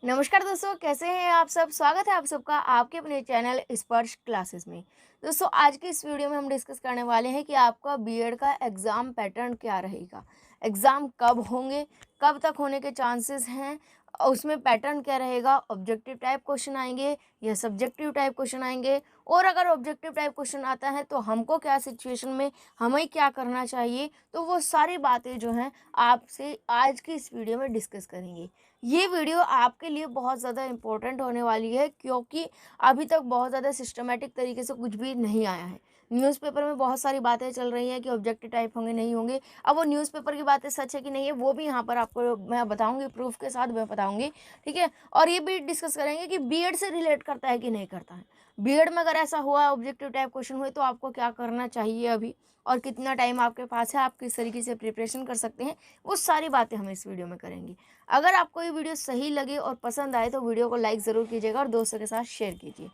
नमस्कार दोस्तों, कैसे हैं आप सब। स्वागत है आप सबका आपके अपने चैनल स्पर्श क्लासेस में। दोस्तों, आज की इस वीडियो में हम डिस्कस करने वाले हैं कि आपका बीएड का एग्ज़ाम पैटर्न क्या रहेगा, एग्ज़ाम कब होंगे, कब तक होने के चांसेस हैं, उसमें पैटर्न क्या रहेगा, ऑब्जेक्टिव टाइप क्वेश्चन आएंगे या सब्जेक्टिव टाइप क्वेश्चन आएंगे, और अगर ऑब्जेक्टिव टाइप क्वेश्चन आता है तो हमको क्या सिचुएशन में हमें क्या करना चाहिए। तो वो सारी बातें जो हैं आपसे आज की इस वीडियो में डिस्कस करेंगे। ये वीडियो आपके लिए बहुत ज़्यादा इम्पोर्टेंट होने वाली है, क्योंकि अभी तक बहुत ज़्यादा सिस्टमैटिक तरीके से कुछ भी नहीं आया है। न्यूज़पेपर में बहुत सारी बातें चल रही हैं कि ऑब्जेक्टिव टाइप होंगे, नहीं होंगे। अब वो न्यूज़पेपर की बातें सच है कि नहीं है, वो भी यहाँ पर आपको मैं बताऊँगी, प्रूफ के साथ मैं बताऊँगी, ठीक है। और ये भी डिस्कस करेंगे कि बीएड से रिलेट करता है कि नहीं करता है। बीएड में अगर ऐसा हुआ, ऑब्जेक्टिव टाइप क्वेश्चन हुए, तो आपको क्या करना चाहिए अभी, और कितना टाइम आपके पास है, आप किस तरीके से प्रिपरेशन कर सकते हैं, वो सारी बातें हम इस वीडियो में करेंगे। अगर आपको ये वीडियो सही लगे और पसंद आए तो वीडियो को लाइक ज़रूर कीजिएगा और दोस्तों के साथ शेयर कीजिए।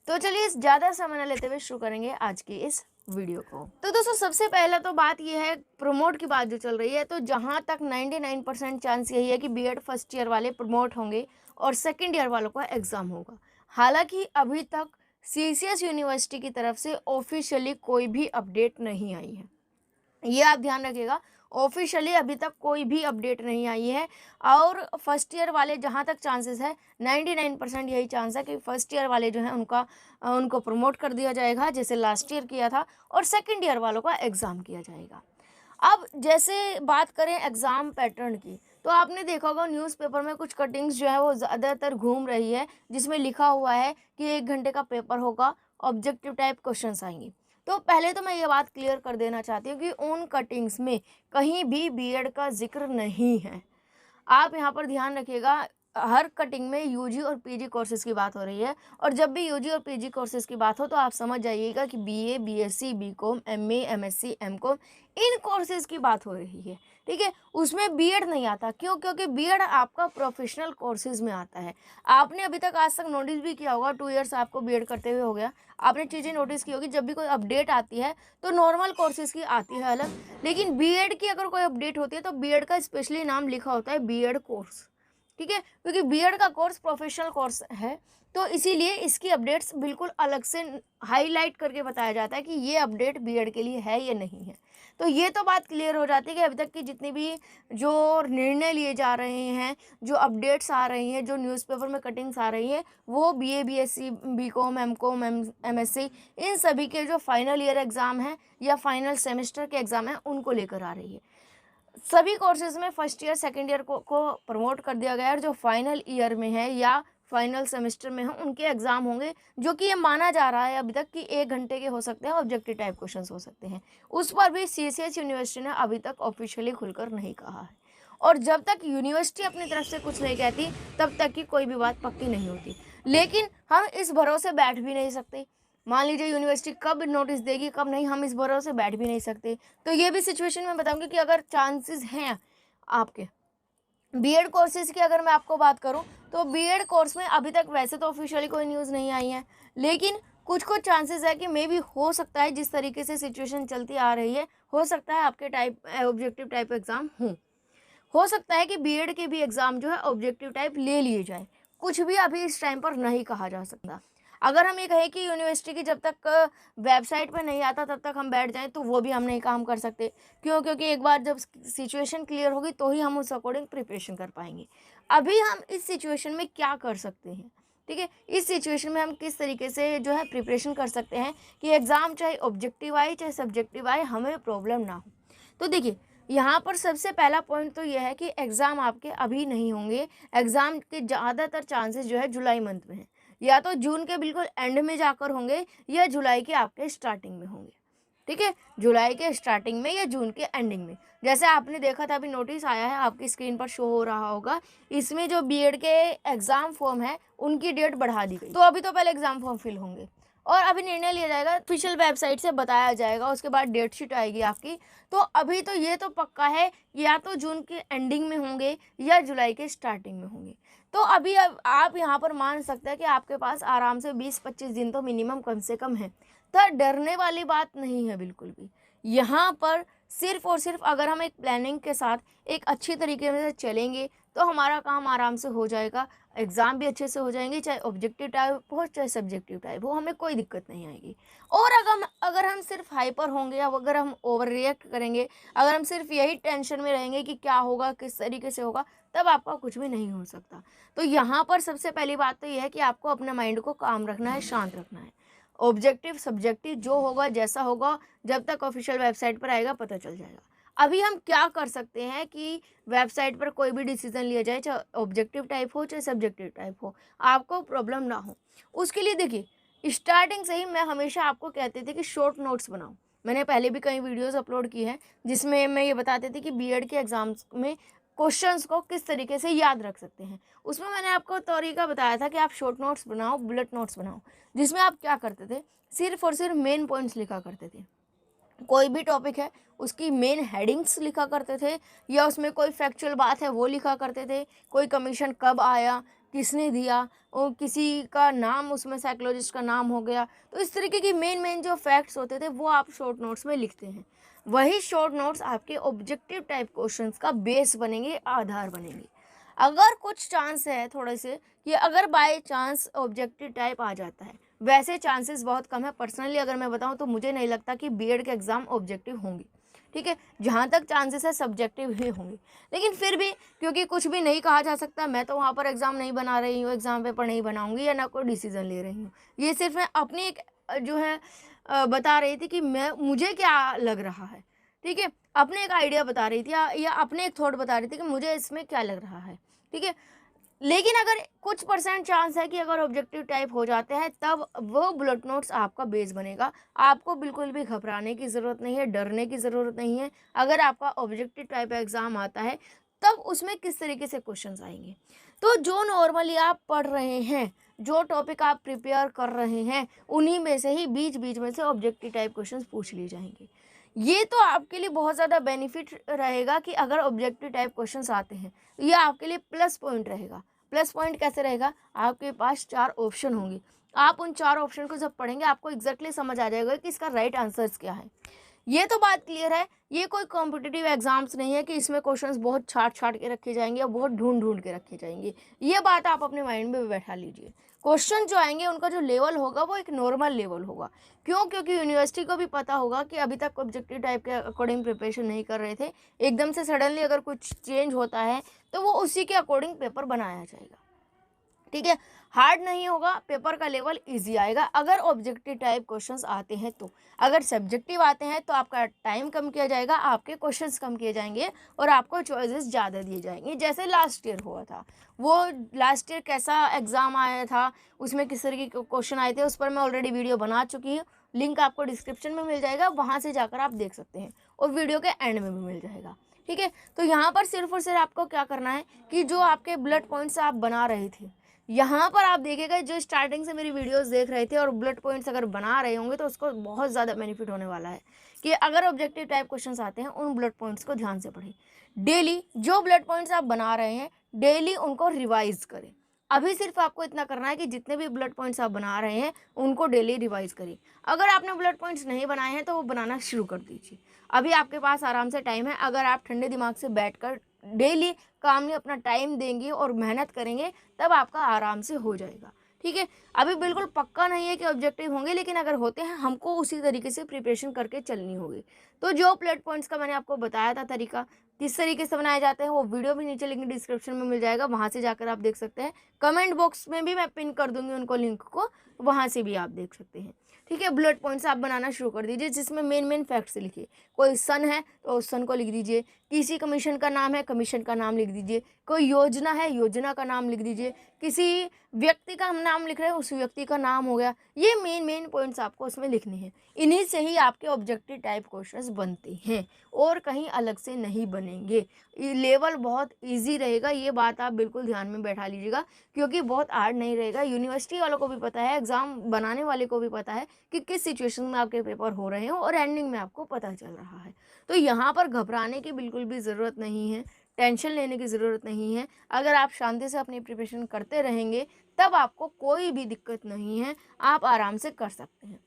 तो चलिए ज़्यादा समय न लेते हुए शुरू करेंगे आज की इस वीडियो को। तो दोस्तों, सबसे पहला तो बात यह है, प्रमोट की बात जो चल रही है, तो जहाँ तक 99% चांस यही है कि बीएड फर्स्ट ईयर वाले प्रमोट होंगे और सेकेंड ईयर वालों का एग्ज़ाम होगा। हालांकि अभी तक सीसीएस यूनिवर्सिटी की तरफ से ऑफिशियली कोई भी अपडेट नहीं आई है, ये आप ध्यान रखिएगा। ऑफिशियली अभी तक कोई भी अपडेट नहीं आई है। और फर्स्ट ईयर वाले जहाँ तक चांसेस है, 99% यही चांस है कि फर्स्ट ईयर वाले जो हैं उनको प्रमोट कर दिया जाएगा, जैसे लास्ट ईयर किया था, और सेकंड ईयर वालों का एग्ज़ाम किया जाएगा। अब जैसे बात करें एग्ज़ाम पैटर्न की, तो आपने देखा होगा न्यूज़पेपर में कुछ कटिंग्स जो है वो ज़्यादातर घूम रही है, जिसमें लिखा हुआ है कि 1 घंटे का पेपर होगा, ऑब्जेक्टिव टाइप क्वेश्चंस आएंगे। तो पहले तो मैं ये बात क्लियर कर देना चाहती हूँ कि उन कटिंग्स में कहीं भी बीएड का जिक्र नहीं है। आप यहाँ पर ध्यान रखिएगा, हर कटिंग में यूजी और पीजी कोर्सेज़ की बात हो रही है, और जब भी यूजी और पीजी कोर्सेज़ की बात हो तो आप समझ जाइएगा कि BA, BSc, BCom, MA, MSc, MCom, इन कोर्सेज़ की बात हो रही है, ठीक है। उसमें बीएड नहीं आता, क्यों? क्योंकि बीएड आपका प्रोफेशनल कोर्सेज़ में आता है। आपने अभी तक आज तक नोटिस भी किया होगा, 2 ईयर्स आपको बीएड करते हुए हो गया, आपने चीज़ें नोटिस की होगी, जब भी कोई अपडेट आती है तो नॉर्मल कोर्सेज़ की आती है अलग, लेकिन बीएड की अगर कोई अपडेट होती है तो बीएड का स्पेशली नाम लिखा होता है बीएड कोर्स, ठीक है। क्योंकि बीएड का कोर्स प्रोफेशनल कोर्स है, तो इसीलिए इसकी अपडेट्स बिल्कुल अलग से हाईलाइट करके बताया जाता है कि ये अपडेट बीएड के लिए है या नहीं है। तो ये तो बात क्लियर हो जाती है कि अभी तक की जितनी भी जो निर्णय लिए जा रहे हैं, जो अपडेट्स आ रही हैं, जो न्यूज़पेपर में कटिंग्स आ रही हैं, वो BA, BSc, BCom, MCom, MSc, इन सभी के जो फाइनल ईयर एग्ज़ाम हैं या फाइनल सेमेस्टर के एग्ज़ाम हैं, उनको लेकर आ रही है। सभी कोर्सेज़ में फर्स्ट ईयर, सेकंड ईयर को प्रमोट कर दिया गया है, और जो फाइनल ईयर में है या फाइनल सेमेस्टर में हैं, उनके एग्ज़ाम होंगे, जो कि ये माना जा रहा है अभी तक कि 1 घंटे के हो सकते हैं, ऑब्जेक्टिव टाइप क्वेश्चंस हो सकते हैं। उस पर भी सीसीएस यूनिवर्सिटी ने अभी तक ऑफिशियली खुलकर नहीं कहा है, और जब तक यूनिवर्सिटी अपनी तरफ से कुछ नहीं कहती, तब तक की कोई भी बात पक्की नहीं होती। लेकिन हम इस भरोसे बैठ भी नहीं सकते। मान लीजिए यूनिवर्सिटी कब नोटिस देगी, कब नहीं, हम इस भरोसे बैठ भी नहीं सकते। तो ये भी सिचुएशन में बताऊंगी कि अगर चांसेस हैं आपके बीएड कोर्सेज़ की, अगर मैं आपको बात करूं, तो बीएड कोर्स में अभी तक वैसे तो ऑफिशियली कोई न्यूज़ नहीं आई है, लेकिन कुछ कुछ चांसेस है कि मे बी हो सकता है, जिस तरीके से सिचुएशन चलती आ रही है, हो सकता है आपके टाइप ऑब्जेक्टिव टाइप एग्ज़ाम हो सकता है कि बीएड के भी एग्ज़ाम जो है ऑब्जेक्टिव टाइप ले लिए जाए। कुछ भी अभी इस टाइम पर नहीं कहा जा सकता। अगर हम ये कहें कि यूनिवर्सिटी की जब तक वेबसाइट पे नहीं आता तब तक हम बैठ जाएं, तो वो भी हम नहीं काम कर सकते। क्यों? क्योंकि एक बार जब सिचुएशन क्लियर होगी तो ही हम उस अकॉर्डिंग प्रिपरेशन कर पाएंगे। अभी हम इस सिचुएशन में क्या कर सकते हैं, ठीक है, इस सिचुएशन में हम किस तरीके से जो है प्रिपरेशन कर सकते हैं कि एग्ज़ाम चाहे ऑब्जेक्टिव आए चाहे सब्जेक्टिव आए, हमें प्रॉब्लम ना हो। तो देखिए, यहाँ पर सबसे पहला पॉइंट तो यह है कि एग्ज़ाम आपके अभी नहीं होंगे। एग्ज़ाम के ज़्यादातर चांसेस जो है जुलाई मंथ में है, या तो जून के बिल्कुल एंड में जाकर होंगे या जुलाई के आपके स्टार्टिंग में होंगे, ठीक है। जुलाई के स्टार्टिंग में या जून के एंडिंग में, जैसे आपने देखा था अभी नोटिस आया है, आपकी स्क्रीन पर शो हो रहा होगा, इसमें जो बीएड के एग्ज़ाम फॉर्म है उनकी डेट बढ़ा दी गई। तो अभी तो पहले एग्ज़ाम फॉर्म फिल होंगे, और अभी निर्णय लिया जाएगा, ऑफिशियल वेबसाइट से बताया जाएगा, उसके बाद डेट शीट आएगी आपकी। तो अभी तो ये तो पक्का है, या तो जून के एंडिंग में होंगे या जुलाई के स्टार्टिंग में होंगे। तो अभी अब आप यहाँ पर मान सकते हैं कि आपके पास आराम से 20-25 दिन तो मिनिमम कम से कम है। तो डरने वाली बात नहीं है बिल्कुल भी। यहाँ पर सिर्फ और सिर्फ अगर हम एक प्लानिंग के साथ एक अच्छी तरीके से चलेंगे तो हमारा काम आराम से हो जाएगा, एग्ज़ाम भी अच्छे से हो जाएंगे, चाहे ऑब्जेक्टिव टाइप हो चाहे सब्जेक्टिव टाइप हो, हमें कोई दिक्कत नहीं आएगी। और अगर हम सिर्फ हाइपर होंगे, अब अगर हम ओवर रिएक्ट करेंगे, अगर हम सिर्फ यही टेंशन में रहेंगे कि क्या होगा, किस तरीके से होगा, तब आपका कुछ भी नहीं हो सकता। तो यहाँ पर सबसे पहली बात तो ये है कि आपको अपने माइंड को काम रखना है, शांत रखना है। ऑब्जेक्टिव सब्जेक्टिव जो होगा जैसा होगा, जब तक ऑफिशियल वेबसाइट पर आएगा पता चल जाएगा। अभी हम क्या कर सकते हैं कि वेबसाइट पर कोई भी डिसीजन लिया जाए, चाहे ऑब्जेक्टिव टाइप हो चाहे सब्जेक्टिव टाइप हो, आपको प्रॉब्लम ना हो, उसके लिए देखिए स्टार्टिंग से ही मैं हमेशा आपको कहते थे कि शॉर्ट नोट्स बनाओ। मैंने पहले भी कई वीडियोस अपलोड की हैं जिसमें मैं ये बताते थे कि बीएड के एग्जाम्स में क्वेश्चंस को किस तरीके से याद रख सकते हैं। उसमें मैंने आपको तरीका बताया था कि आप शॉर्ट नोट्स बनाओ, बुलेट नोट्स बनाओ, जिसमें आप क्या करते थे, सिर्फ और सिर्फ मेन पॉइंट्स लिखा करते थे। कोई भी टॉपिक है उसकी मेन हेडिंग्स लिखा करते थे, या उसमें कोई फैक्चुअल बात है वो लिखा करते थे, कोई कमीशन कब आया, किसने दिया, और किसी का नाम उसमें साइकोलॉजिस्ट का नाम हो गया। तो इस तरीके की मेन मेन जो फैक्ट्स होते थे वो आप शॉर्ट नोट्स में लिखते हैं। वही शॉर्ट नोट्स आपके ऑब्जेक्टिव टाइप क्वेश्चंस का बेस बनेंगे, आधार बनेंगे। अगर कुछ चांस है थोड़े से कि अगर बाय चांस ऑब्जेक्टिव टाइप आ जाता है, वैसे चांसेस बहुत कम है। पर्सनली अगर मैं बताऊं तो मुझे नहीं लगता कि बीएड के एग्ज़ाम ऑब्जेक्टिव होंगे, ठीक है। जहाँ तक चांसेस है सब्जेक्टिव ही होंगे, लेकिन फिर भी क्योंकि कुछ भी नहीं कहा जा सकता, मैं तो वहाँ पर एग्ज़ाम नहीं बना रही हूँ, एग्ज़ाम पेपर नहीं बनाऊँगी या ना कोई डिसीज़न ले रही हूँ। ये सिर्फ मैं अपनी एक जो है बता रही थी कि मुझे क्या लग रहा है, ठीक है। अपने एक आइडिया बता रही थी, या अपने एक थॉट बता रही थी कि मुझे इसमें क्या लग रहा है, ठीक है। लेकिन अगर कुछ परसेंट चांस है कि अगर ऑब्जेक्टिव टाइप हो जाते हैं, तब वो बुलेट नोट्स आपका बेस बनेगा। आपको बिल्कुल भी घबराने की ज़रूरत नहीं है, डरने की ज़रूरत नहीं है। अगर आपका ऑब्जेक्टिव टाइप एग्ज़ाम आता है तब उसमें किस तरीके से क्वेश्चंस आएंगे, तो जो नॉर्मली आप पढ़ रहे हैं, जो टॉपिक आप प्रिपेयर कर रहे हैं, उन्हीं में से ही बीच बीच में से ऑब्जेक्टिव टाइप क्वेश्चंस पूछ लिए जाएंगे। ये तो आपके लिए बहुत ज़्यादा बेनिफिट रहेगा कि अगर ऑब्जेक्टिव टाइप क्वेश्चंस आते हैं, ये आपके लिए प्लस पॉइंट रहेगा। प्लस पॉइंट कैसे रहेगा, आपके पास 4 ऑप्शन होंगे। आप उन 4 ऑप्शन को जब पढ़ेंगे आपको एग्जैक्टली समझ आ जाएगा कि इसका राइट आंसर्स क्या है। ये तो बात क्लियर है। ये कोई कॉम्पिटिटिव एग्जाम्स नहीं है कि इसमें क्वेश्चंस बहुत छाट छाट के रखे जाएंगे और बहुत ढूंढ ढूंढ के रखे जाएंगे। ये बात आप अपने माइंड में बैठा लीजिए। क्वेश्चन जो आएंगे उनका जो लेवल होगा वो एक नॉर्मल लेवल होगा। क्यों? क्योंकि यूनिवर्सिटी को भी पता होगा कि अभी तक ऑब्जेक्टिव टाइप के अकॉर्डिंग प्रिपरेशन नहीं कर रहे थे, एकदम से सडनली अगर कुछ चेंज होता है तो वो उसी के अकॉर्डिंग पेपर बनाया जाएगा, ठीक है। हार्ड नहीं होगा, पेपर का लेवल इजी आएगा अगर ऑब्जेक्टिव टाइप क्वेश्चंस आते हैं तो। अगर सब्जेक्टिव आते हैं तो आपका टाइम कम किया जाएगा, आपके क्वेश्चंस कम किए जाएंगे और आपको चॉइसेस ज़्यादा दिए जाएंगे, जैसे लास्ट ईयर हुआ था। वो लास्ट ईयर कैसा एग्ज़ाम आया था, उसमें किस तरीके के क्वेश्चन आए थे, उस पर मैं ऑलरेडी वीडियो बना चुकी हूँ। लिंक आपको डिस्क्रिप्शन में मिल जाएगा, वहाँ से जाकर आप देख सकते हैं, और वीडियो के एंड में भी मिल जाएगा, ठीक है। तो यहाँ पर सिर्फ और सिर्फ आपको क्या करना है कि जो आपके बुलेट पॉइंट्स आप बना रहे थे, यहाँ पर आप देखिएगा जो स्टार्टिंग से मेरी वीडियोस देख रहे थे और बुलेट पॉइंट्स अगर बना रहे होंगे तो उसको बहुत ज़्यादा बेनिफिट होने वाला है कि अगर ऑब्जेक्टिव टाइप क्वेश्चंस आते हैं उन बुलेट पॉइंट्स को ध्यान से पढ़ें। डेली जो बुलेट पॉइंट्स आप बना रहे हैं डेली उनको रिवाइज करें। अभी सिर्फ आपको इतना करना है कि जितने भी बुलेट पॉइंट्स आप बना रहे हैं उनको डेली रिवाइज करिए। अगर आपने बुलेट पॉइंट्स नहीं बनाए हैं तो वो बनाना शुरू कर दीजिए। अभी आपके पास आराम से टाइम है। अगर आप ठंडे दिमाग से बैठकर डेली कामली अपना टाइम देंगे और मेहनत करेंगे तब आपका आराम से हो जाएगा, ठीक है। अभी बिल्कुल पक्का नहीं है कि ऑब्जेक्टिव होंगे, लेकिन अगर होते हैं हमको उसी तरीके से प्रिपरेशन करके चलनी होगी। तो जो प्लेट पॉइंट्स का मैंने आपको बताया था तरीका किस तरीके से बनाए जाते हैं, वो वीडियो भी नीचे लिंक डिस्क्रिप्शन में मिल जाएगा, वहाँ से जाकर आप देख सकते हैं। कमेंट बॉक्स में भी मैं पिन कर दूंगी उनको लिंक को, वहाँ से भी आप देख सकते हैं, ठीक है। बुलेट पॉइंट्स आप बनाना शुरू कर दीजिए जिसमें मेन मेन फैक्ट्स लिखिए। कोई सन है तो उस सन को लिख दीजिए, किसी कमीशन का नाम है कमीशन का नाम लिख दीजिए, कोई योजना है योजना का नाम लिख दीजिए, किसी व्यक्ति का हम नाम लिख रहे हैं उस व्यक्ति का नाम हो गया। ये मेन मेन पॉइंट्स आपको उसमें लिखने हैं। इन्हीं से ही आपके ऑब्जेक्टिव टाइप क्वेश्चंस बनते हैं और कहीं अलग से नहीं बनेंगे। ये लेवल बहुत इजी रहेगा, ये बात आप बिल्कुल ध्यान में बैठा लीजिएगा, क्योंकि बहुत हार्ड नहीं रहेगा। यूनिवर्सिटी वालों को भी पता है, एग्ज़ाम बनाने वाले को भी पता है कि किस सिचुएशन में आपके पेपर हो रहे हैं और एंडिंग में आपको पता चल रहा है। तो यहाँ पर घबराने की बिल्कुल भी ज़रूरत नहीं है, टेंशन लेने की ज़रूरत नहीं है। अगर आप शांति से अपनी प्रिपरेशन करते रहेंगे तब आपको कोई भी दिक्कत नहीं है, आप आराम से कर सकते हैं।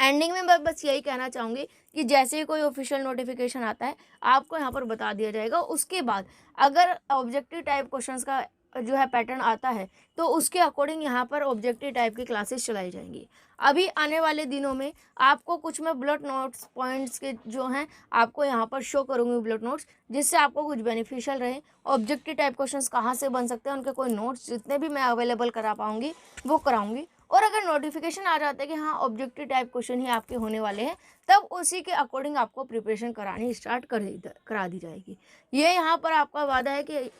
एंडिंग में मैं बस यही कहना चाहूँगी कि जैसे ही कोई ऑफिशियल नोटिफिकेशन आता है आपको यहाँ पर बता दिया जाएगा। उसके बाद अगर ऑब्जेक्टिव टाइप क्वेश्चंस का जो है पैटर्न आता है तो उसके अकॉर्डिंग यहाँ पर ऑब्जेक्टिव टाइप की क्लासेस चलाई जाएंगी। अभी आने वाले दिनों में आपको कुछ मैं बुलेट नोट्स पॉइंट्स के जो हैं आपको यहाँ पर शो करूँगी बुलेट नोट्स, जिससे आपको कुछ बेनिफिशियल रहे। ऑब्जेक्टिव टाइप क्वेश्चंस कहाँ से बन सकते हैं उनके कोई नोट्स जितने भी मैं अवेलेबल करा पाऊँगी वो कराऊँगी। और अगर नोटिफिकेशन आ जाता है कि हाँ ऑब्जेक्टिव टाइप क्वेश्चन ही आपके होने वाले हैं तब उसी के अकॉर्डिंग आपको प्रिपरेशन करानी स्टार्ट करा दी जाएगी। ये यहाँ पर आपका वादा है कि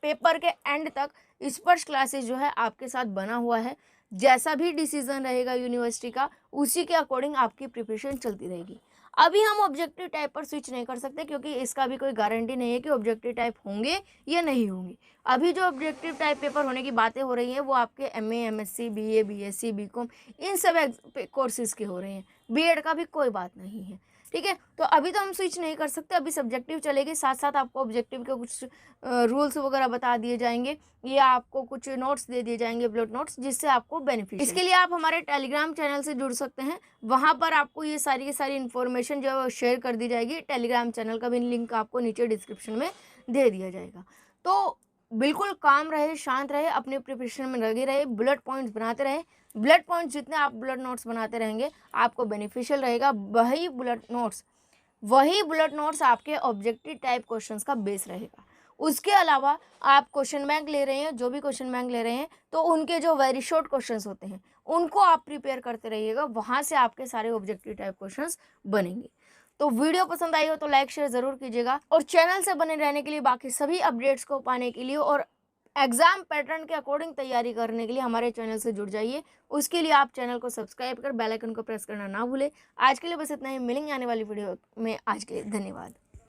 पेपर के एंड तक स्पर्श क्लासेस जो है आपके साथ बना हुआ है। जैसा भी डिसीजन रहेगा यूनिवर्सिटी का उसी के अकॉर्डिंग आपकी प्रिपरेशन चलती रहेगी। अभी हम ऑब्जेक्टिव टाइप पर स्विच नहीं कर सकते क्योंकि इसका भी कोई गारंटी नहीं है कि ऑब्जेक्टिव टाइप होंगे या नहीं होंगे। अभी जो ऑब्जेक्टिव टाइप पेपर होने की बातें हो रही हैं वो आपके MA, MSc, BA, BSc, BCom इन सब कोर्सेज के हो रहे हैं। बीएड का भी कोई बात नहीं है, ठीक है। तो अभी तो हम स्विच नहीं कर सकते, अभी सब्जेक्टिव चलेगी, साथ साथ आपको ऑब्जेक्टिव के कुछ रूल्स वगैरह बता दिए जाएंगे या आपको कुछ नोट्स दे दिए जाएंगे, बुलेट नोट्स, जिससे आपको बेनिफिट। इसके लिए आप हमारे टेलीग्राम चैनल से जुड़ सकते हैं, वहाँ पर आपको ये सारी की सारी इन्फॉर्मेशन जो शेयर कर दी जाएगी। टेलीग्राम चैनल का भी लिंक आपको नीचे डिस्क्रिप्शन में दे दिया जाएगा। तो बिल्कुल काम रहे, शांत रहे, अपने प्रिपरेशन में लगे रहे, बुलेट पॉइंट्स बनाते रहे। बुलेट पॉइंट्स जितने आप बुलेट नोट्स बनाते रहेंगे आपको बेनिफिशियल रहेगा। वही बुलेट नोट्स आपके ऑब्जेक्टिव टाइप क्वेश्चंस का बेस रहेगा। उसके अलावा आप क्वेश्चन बैंक ले रहे हैं, जो भी क्वेश्चन बैंक ले रहे हैं तो उनके जो वेरी शॉर्ट क्वेश्चंस होते हैं उनको आप प्रिपेयर करते रहिएगा, वहाँ से आपके सारे ऑब्जेक्टिव टाइप क्वेश्चंस बनेंगे। तो वीडियो पसंद आई हो तो लाइक शेयर ज़रूर कीजिएगा और चैनल से बने रहने के लिए, बाकी सभी अपडेट्स को पाने के लिए और एग्जाम पैटर्न के अकॉर्डिंग तैयारी करने के लिए हमारे चैनल से जुड़ जाइए। उसके लिए आप चैनल को सब्सक्राइब कर बेल आइकन को प्रेस करना ना भूलें। आज के लिए बस इतना ही, मिलेंगे आने वाली वीडियो में। आज के लिए धन्यवाद।